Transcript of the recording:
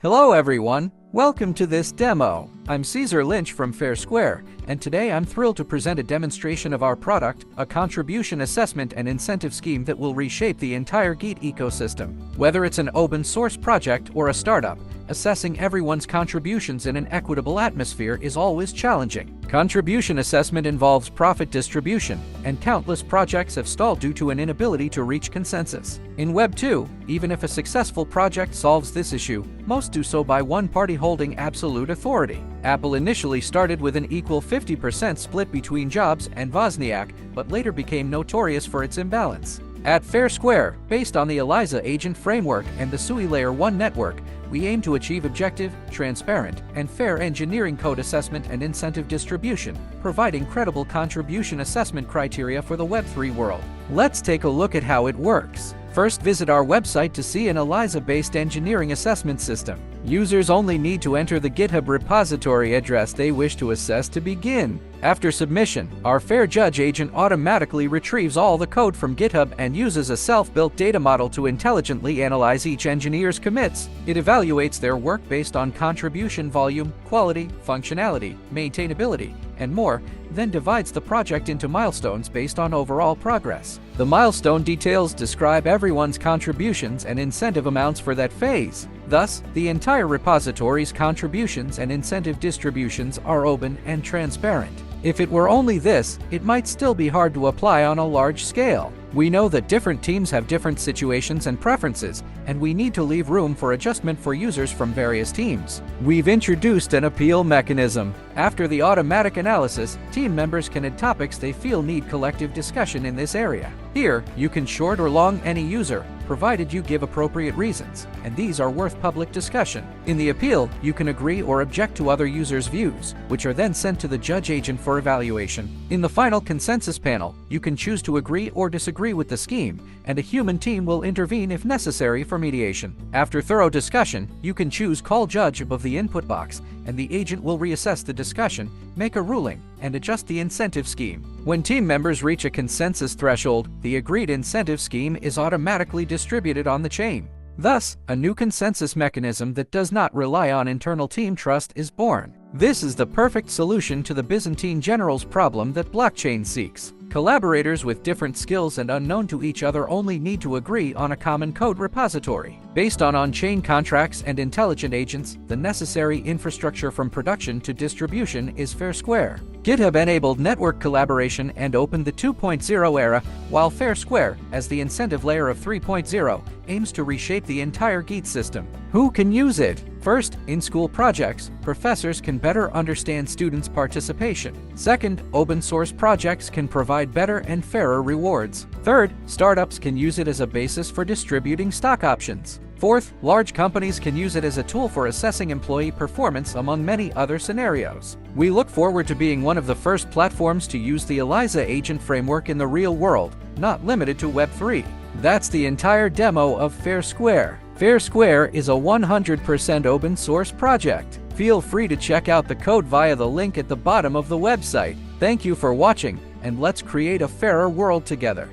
Hello everyone, welcome to this demo. I'm Caesar Lynch from Foursquare, and today I'm thrilled to present a demonstration of our product, a contribution assessment and incentive scheme that will reshape the entire Git ecosystem. Whether it's an open source project or a startup, assessing everyone's contributions in an equitable atmosphere is always challenging. Contribution assessment involves profit distribution, and countless projects have stalled due to an inability to reach consensus. In Web 2, even if a successful project solves this issue, most do so by one party holding absolute authority. Apple initially started with an equal 50% split between Jobs and Wozniak, but later became notorious for its imbalance. At Foursquare, based on the ELIZA agent framework and the SUI Layer 1 network, we aim to achieve objective, transparent, and fair engineering code assessment and incentive distribution, providing credible contribution assessment criteria for the Web3 world. Let's take a look at how it works. First, visit our website to see an ELIZA-based engineering assessment system. Users only need to enter the GitHub Repository address they wish to assess to begin. After submission, our Fair Judge agent automatically retrieves all the code from GitHub and uses a self-built data model to intelligently analyze each engineer's commits. It evaluates their work based on contribution volume, quality, functionality, maintainability, and more, then divides the project into milestones based on overall progress. The milestone details describe everyone's contributions and incentive amounts for that phase. Thus, the entire repository's contributions and incentive distributions are open and transparent. If it were only this, it might still be hard to apply on a large scale. We know that different teams have different situations and preferences, and we need to leave room for adjustment for users from various teams. We've introduced an appeal mechanism. After the automatic analysis, team members can add topics they feel need collective discussion in this area. Here, you can short or long any user, provided you give appropriate reasons, and these are worth public discussion. In the appeal, you can agree or object to other users' views, which are then sent to the judge agent for evaluation. In the final consensus panel, you can choose to agree or disagree with the scheme, and a human team will intervene if necessary for mediation. After thorough discussion, you can choose Call Judge above the input box, and the agent will reassess the discussion, make a ruling, and adjust the incentive scheme. When team members reach a consensus threshold, the agreed incentive scheme is automatically distributed on the chain. Thus, a new consensus mechanism that does not rely on internal team trust is born. This is the perfect solution to the Byzantine Generals Problem that blockchain seeks. Collaborators with different skills and unknown to each other only need to agree on a common code repository. Based on-chain contracts and intelligent agents, the necessary infrastructure from production to distribution is Foursquare. GitHub enabled network collaboration and opened the 2.0 era, while Foursquare, as the incentive layer of 3.0, aims to reshape the entire Git system. Who can use it? First, in school projects, professors can better understand students' participation. Second, open source projects can provide better and fairer rewards. Third, startups can use it as a basis for distributing stock options. Fourth, large companies can use it as a tool for assessing employee performance among many other scenarios. We look forward to being one of the first platforms to use the ELIZA agent framework in the real world, not limited to Web3. That's the entire demo of Foursquare. Foursquare is a 100% open source project. Feel free to check out the code via the link at the bottom of the website. Thank you for watching, and let's create a fairer world together.